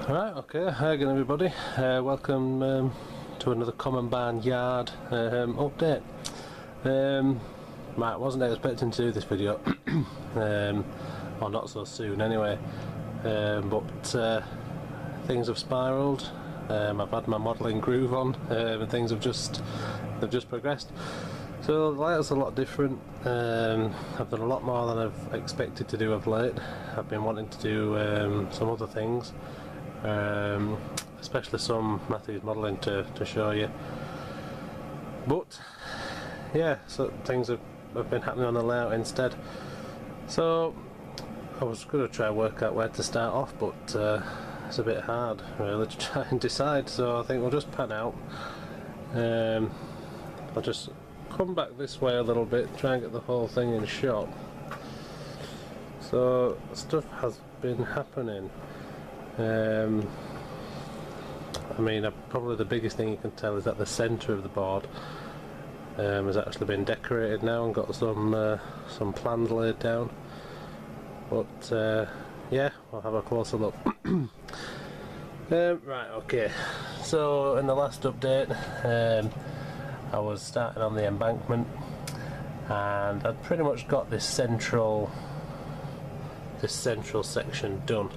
Right, okay, hi again everybody, welcome to another Common Barn Yard update. Right, I wasn't expecting to do this video, or not so soon anyway, but things have spiralled. I've had my modelling groove on, and things have just progressed. So the layout's a lot different. I've done a lot more than I've expected to do of late. I've been wanting to do some other things. Especially some Matthews modelling to show you, but yeah, so things have been happening on the layout instead. So I was going to try and work out where to start off, but it's a bit hard really to try and decide, so I think we'll just pan out. I'll just come back this way a little bit, try and get the whole thing in shot. So stuff has been happening. I mean, probably the biggest thing you can tell is that the centre of the board has actually been decorated now and got some plans laid down. But yeah, we'll have a closer look. Right, okay. So in the last update, I was starting on the embankment, and I'd pretty much got this central section done.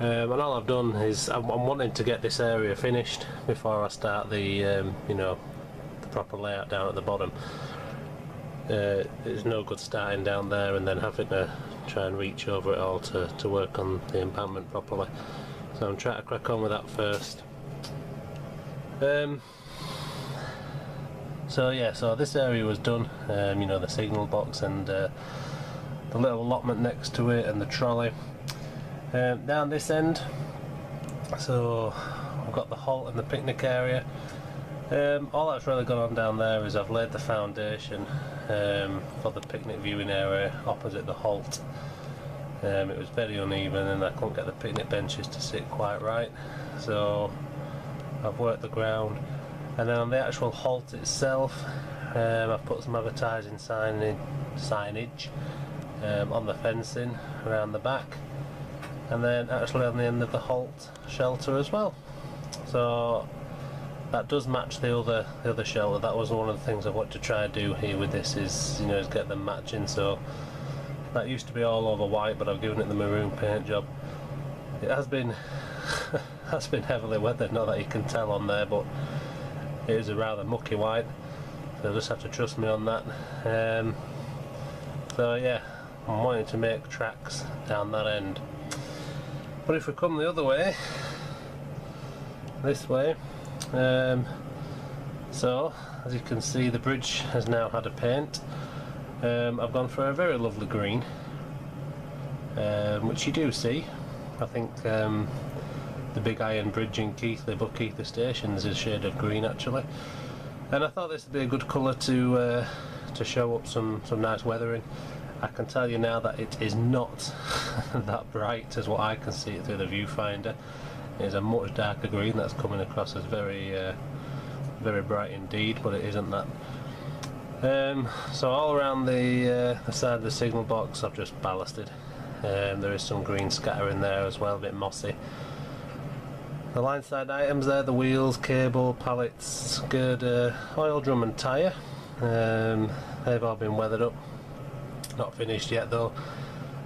And all I've done is I'm wanting to get this area finished before I start the you know, the proper layout down at the bottom. It's no good starting down there and then having to try and reach over it all to work on the embankment properly. So I'm trying to crack on with that first. So yeah, so this area was done. You know, the signal box and the little allotment next to it and the trolley. Down this end, so I've got the halt and the picnic area. All that's really gone on down there is I've laid the foundation for the picnic viewing area opposite the halt. It was very uneven and I couldn't get the picnic benches to sit quite right, so I've worked the ground. And then on the actual halt itself, I've put some advertising signage on the fencing around the back, and then actually on the end of the halt shelter as well. So that does match the other shelter. That was one of the things I want to try and do here with this, is, you know, is get them matching. So that used to be all over white, but I've given it the maroon paint job. It has been has been heavily weathered, not that you can tell on there, but it is a rather mucky white, so you'll just have to trust me on that. So yeah, I'm wanting to make tracks down that end. But if we come the other way, this way, so as you can see, the bridge has now had a paint. I've gone for a very lovely green, which you do see. I think the big iron bridge in Keighley, above Keighley Station, is a shade of green actually, and I thought this would be a good colour to show up some nice weathering. I can tell you now that it is not that bright as what I can see it through the viewfinder. It is a much darker green that's coming across as very very bright indeed, but it isn't that. So all around the side of the signal box I've just ballasted. There is some green scatter in there as well, a bit mossy. The line side items there, the wheels, cable, pallets, girder, oil drum and tyre, they've all been weathered up. Not finished yet though.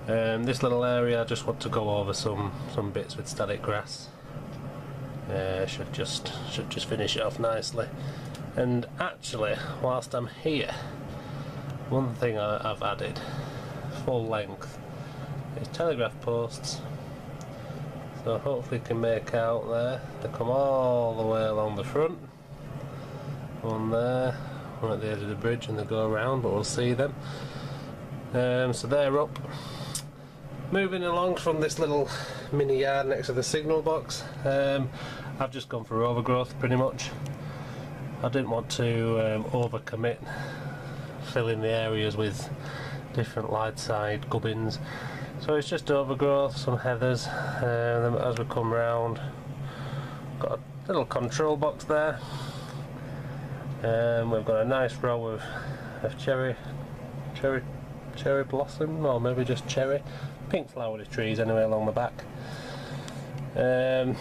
This little area I just want to go over some bits with static grass. Should just finish it off nicely. And actually, whilst I'm here, one thing I've added, full length, is telegraph posts. So hopefully you can make out there. They come all the way along the front. One there, one at the edge of the bridge, and they go around, but we'll see them. So they're up. Moving along from this little mini yard next to the signal box, I've just gone for overgrowth pretty much. I didn't want to overcommit, filling the areas with different light side gubbins. So it's just overgrowth, some heathers, and then as we come round, got a little control box there. We've got a nice row of cherry blossom, or maybe just cherry, pink flowery trees anyway along the back. And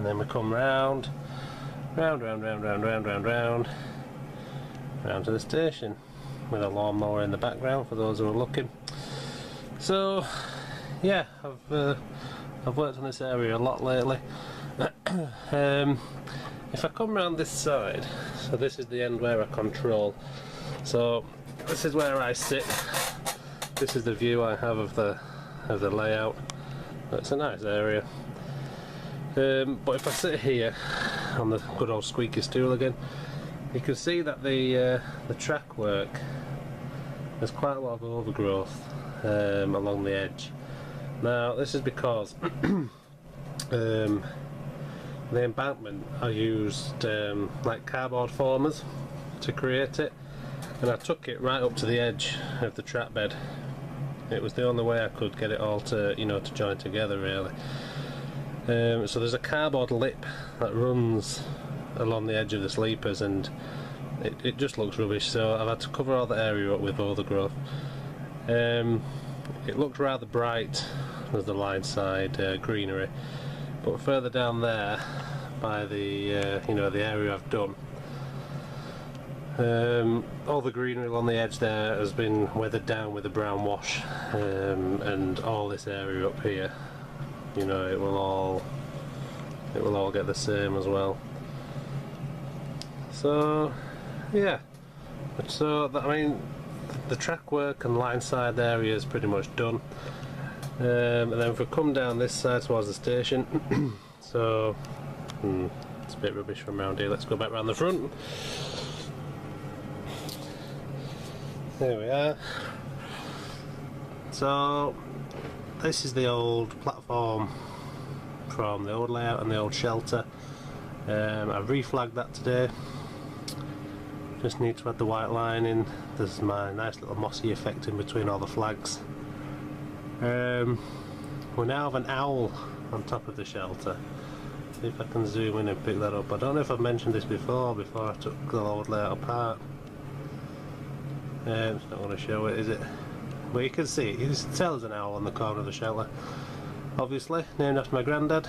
then we come round to the station with a lawnmower in the background for those who are looking. So yeah, I've worked on this area a lot lately. If I come round this side, so this is the end where I control, so this is where I sit, this is the view I have of the layout. It's a nice area. But if I sit here on the good old squeaky stool again, you can see that the track work, there's quite a lot of overgrowth along the edge. Now this is because the embankment, I used like cardboard formers to create it, and I took it right up to the edge of the track bed. It was the only way I could get it all to, you know, to join together really. So there's a cardboard lip that runs along the edge of the sleepers, and it just looks rubbish, so I've had to cover all the area up with overgrowth. It looked rather bright as the line side greenery, but further down there by the you know, the area I've done, all the greenery along the edge there has been weathered down with a brown wash, and all this area up here, you know, it will all get the same as well. So yeah, so I mean, the track work and line side area is pretty much done. And then if we come down this side towards the station, so it's a bit rubbish from around here, let's go back round the front. There we are. So this is the old platform from the old layout and the old shelter. I've reflagged that today. Just need to add the white line in. There's my nice little mossy effect in between all the flags. We now have an owl on top of the shelter. See if I can zoom in and pick that up. I don't know if I've mentioned this before I took the old layout apart. It's not going to show it, is it? But you can see it. You can tell there's an owl on the corner of the shelter. Obviously named after my granddad,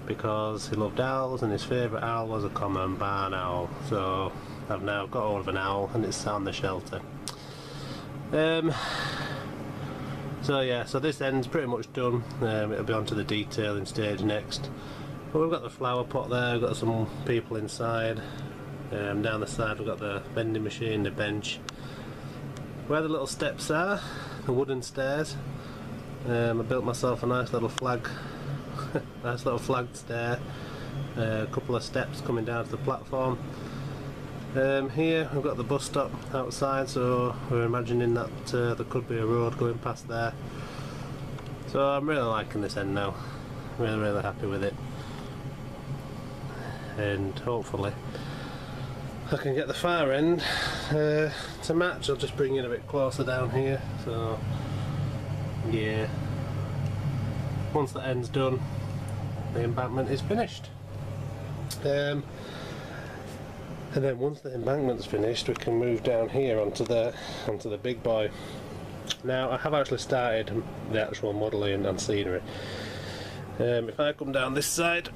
because he loved owls and his favourite owl was a common barn owl. So I've now got hold of an owl and it's sat on the shelter. So yeah, so this end's pretty much done. It'll be on to the detailing stage next. But we've got the flower pot there, we've got some people inside. Down the side we've got the vending machine, the bench. Where the little steps are, the wooden stairs, I built myself a nice little flag, nice little flagged stair, a couple of steps coming down to the platform. Here we've got the bus stop outside, so we're imagining that there could be a road going past there. So I'm really liking this end now, really happy with it, and hopefully I can get the far end to match. I'll just bring it a bit closer down here. So yeah, once the end's done, the embankment is finished. And then once the embankment's finished, we can move down here onto the big boy. Now I have actually started the actual modelling and scenery. If I come down this side,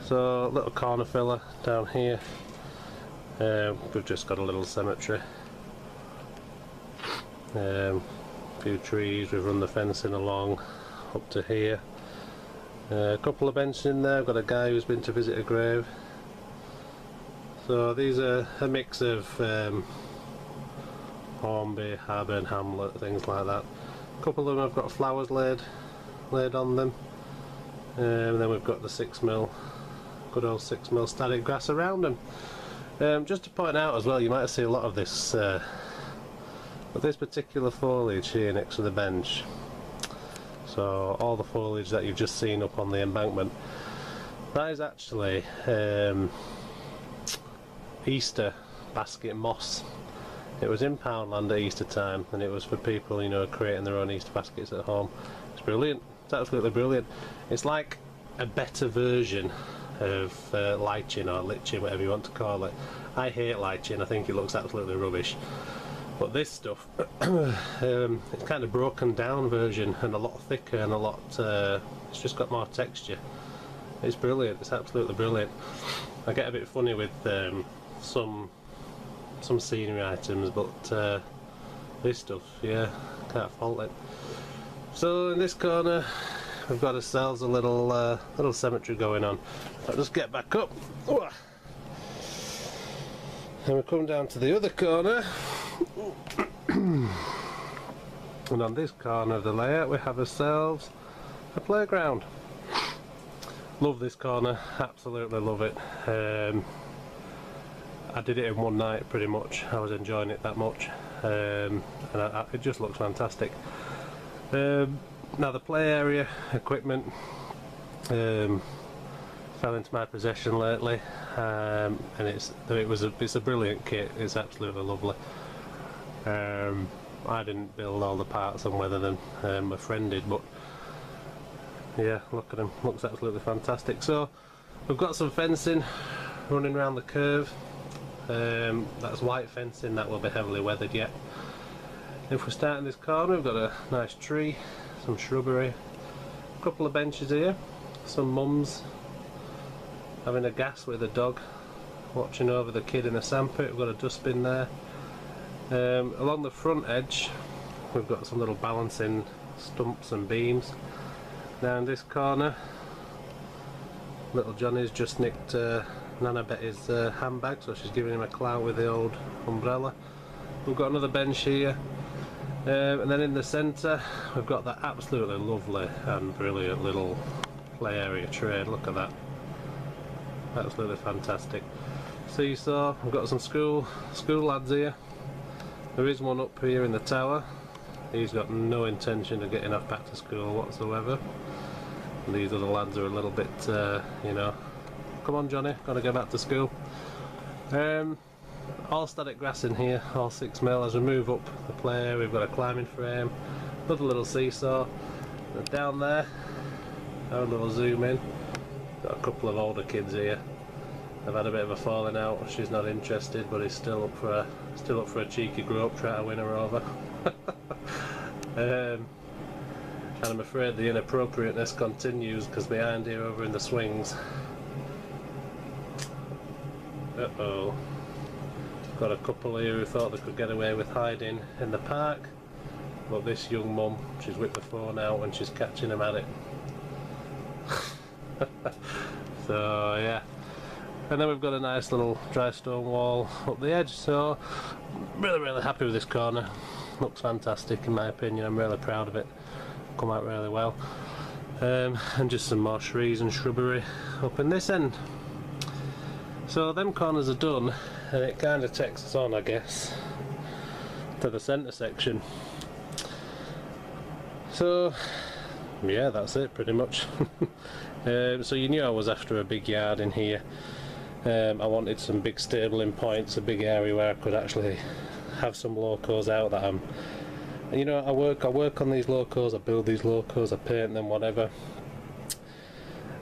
so a little corner filler down here. We've just got a little cemetery. A few trees, we've run the fencing along up to here. A couple of benches in there, I've got a guy who's been to visit a grave. So these are a mix of Hornby, Harburn Hamlet, things like that. A couple of them have got flowers laid on them. And then we've got the 6mm, good old 6mm static grass around them. Just to point out as well, you might see a lot of this particular foliage here next to the bench. So all the foliage that you've just seen up on the embankment, that is actually Easter basket moss. It was in Poundland at Easter time, and it was for people, you know, creating their own Easter baskets at home. It's brilliant. It's absolutely brilliant. It's like a better version of lichen or lichen, whatever you want to call it. I hate lichen. I think it looks absolutely rubbish. But this stuff, it's kind of broken down version and a lot thicker and a lot, it's just got more texture. It's brilliant, it's absolutely brilliant. I get a bit funny with some scenery items, but this stuff, yeah, can't fault it. So in this corner we've got ourselves a little cemetery going on. I'll just get back up. And we come down to the other corner. And on this corner of the layout we have ourselves a playground. Love this corner, absolutely love it. I did it in one night pretty much, I was enjoying it that much, and it just looks fantastic. Now the play area equipment fell into my possession lately, and it's a brilliant kit. It's absolutely lovely. I didn't build all the parts and whether them my friend did, but yeah, look at them, looks absolutely fantastic. So we've got some fencing running around the curve. That's white fencing, that will be heavily weathered yet. If we start in this corner, we've got a nice tree, some shrubbery, a couple of benches here, some mums having a gas with a dog watching over the kid in a sandpit. We've got a dustbin there. Along the front edge we've got some little balancing stumps and beams. Now in this corner, little Johnny's just nicked Nana Betty's handbag, so she's giving him a clout with the old umbrella. We've got another bench here, and then in the centre we've got that absolutely lovely and brilliant little play area trade. Look at that, absolutely fantastic. Seesaw, we've got some school lads here. There is one up here in the tower. He's got no intention of getting off back to school whatsoever. And these other lads are a little bit, you know, come on Johnny, gotta go back to school. All static grass in here, all 6 mil. As we move up the play area, we've got a climbing frame, another little seesaw. And down there, have a little zoom in, got a couple of older kids here. They've had a bit of a falling out. She's not interested, but he's still up for a cheeky grope, try to win her over. And I'm afraid the inappropriateness continues, because behind here over in the swings, uh-oh, got a couple here who thought they could get away with hiding in the park, but this young mum, she's whipped the phone out and she's catching them at it. So yeah, and then we've got a nice little dry stone wall up the edge, so really happy with this corner. Looks fantastic in my opinion, I'm really proud of it, come out really well. And just some more trees and shrubbery up in this end. So them corners are done, and it kind of takes us on, I guess, to the centre section. So yeah, that's it pretty much. So you knew I was after a big yard in here. I wanted some big stabling points, a big area where I could actually have some locos out that you know, I work on these locos, I build these locos, I paint them, whatever,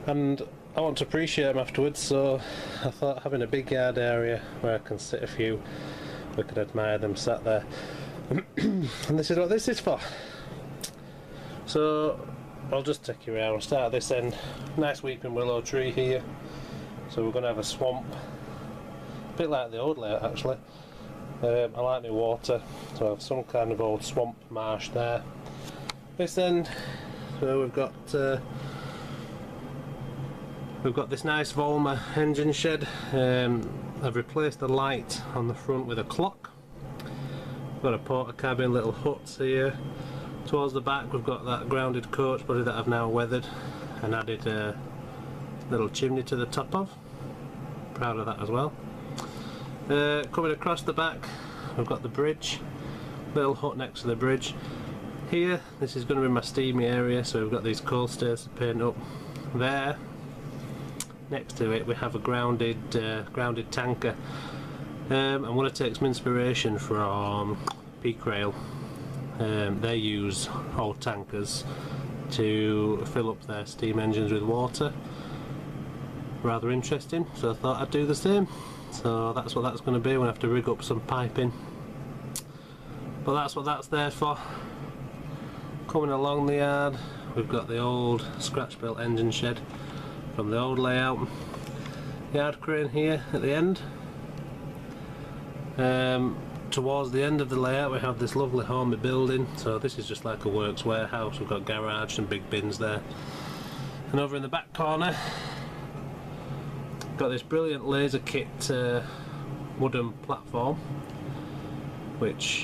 and I want to appreciate them afterwards, so I thought having a big yard area where I can sit a few, we could admire them sat there. And this is what this is for. So I'll just take you around, start at this end. Nice weeping willow tree here, so we're going to have a swamp, a bit like the old layout actually. I like new water, so I have some kind of old swamp marsh there. This end, so we've got this nice Volma engine shed. I've replaced the light on the front with a clock. We've got a porter cabin, little huts here. Towards the back we've got that grounded coach body that I've now weathered and added a little chimney to the top of. Proud of that as well. Coming across the back we've got the bridge, little hut next to the bridge. Here, this is going to be my steamy area, so we've got these coal stairs to paint up. There, next to it, we have a grounded tanker. I'm going to take some inspiration from Peak Rail. They use old tankers to fill up their steam engines with water. Rather interesting, so I thought I'd do the same. So that's what that's going to be. We'll have to rig up some piping. But that's what that's there for. Coming along the yard, we've got the old scratch built engine shed from the old layout. Yard crane here at the end. Towards the end of the layout we have this lovely homey building, so this is just like a works warehouse. We've got garage and big bins there. And over in the back corner got this brilliant laser kit wooden platform, which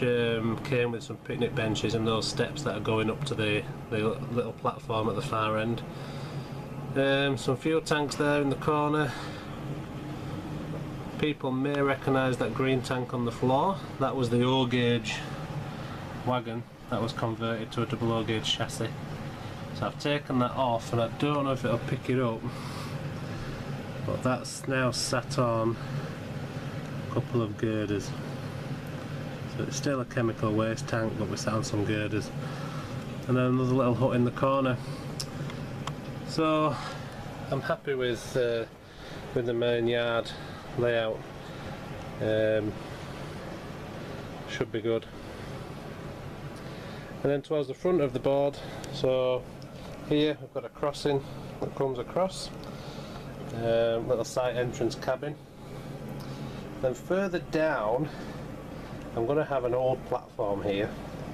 came with some picnic benches and those steps that are going up to the little platform at the far end. Some fuel tanks there in the corner. People may recognise that green tank on the floor. That was the O-gauge wagon that was converted to a double O-gauge chassis. So I've taken that off, and I don't know if it'll pick it up, but that's now sat on a couple of girders. So it's still a chemical waste tank, but we sat on some girders. And then another little hut in the corner. So I'm happy with the main yard layout. Should be good. And then towards the front of the board, so here we've got a crossing that comes across, little side entrance cabin. Then further down I'm going to have an old platform here.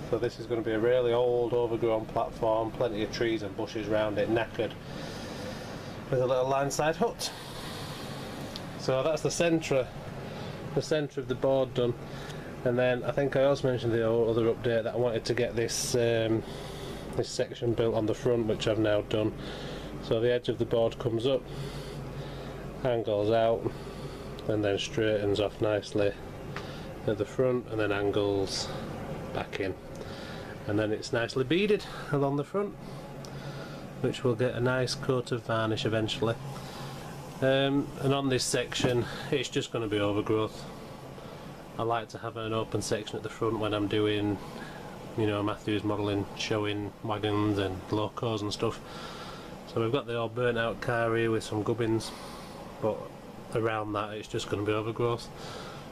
So this is going to be a really old overgrown platform, plenty of trees and bushes around it, knackered, with a little line side hut. So that's the centre of the board done. And then I think I also mentioned the other update that I wanted to get this this section built on the front, which I've now done. So the edge of the board comes up, angles out, and then straightens off nicely at the front, and then angles back in, and then it's nicely beaded along the front, which will get a nice coat of varnish eventually. And on this section it's just going to be overgrowth. I like to have an open section at the front when I'm doing, you know, Matthews modelling, showing wagons and locos and stuff. So we've got the all burnt out car here with some gubbins, but around that it's just going to be overgrowth.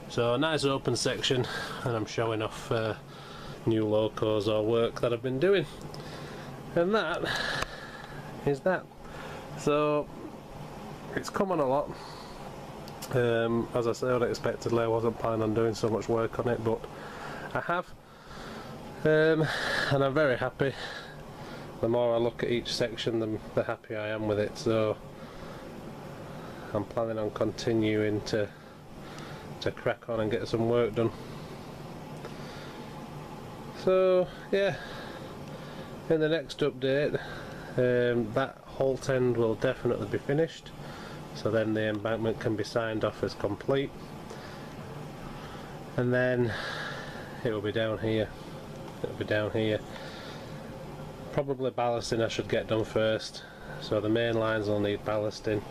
So a nice open section, and I'm showing off new locos or work that I've been doing. And that is that. So it's come on a lot. As I say, unexpectedly, I wasn't planning on doing so much work on it, but I have. And I'm very happy. The more I look at each section, the happier I am with it. So I'm planning on continuing to crack on and get some work done. So yeah, in the next update, that Holt end will definitely be finished, so then the embankment can be signed off as complete, and then it will be down here. Probably ballasting I should get done first, so the main lines will need ballasting,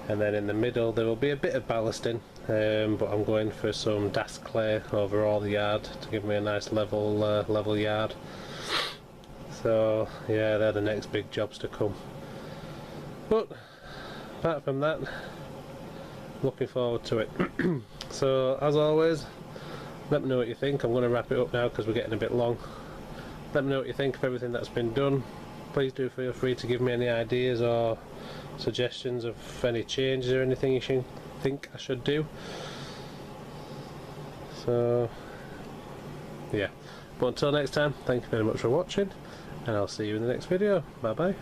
and then in the middle there will be a bit of ballasting, but I'm going for some DAS clay over all the yard to give me a nice level yard. So yeah, they're the next big jobs to come. But apart from that, looking forward to it. So as always, let me know what you think. I'm going to wrap it up now because we're getting a bit long. Let me know what you think of everything that's been done. Please do feel free to give me any ideas or suggestions of any changes or anything you think I should do. So yeah, but until next time, thank you very much for watching, and I'll see you in the next video. Bye bye.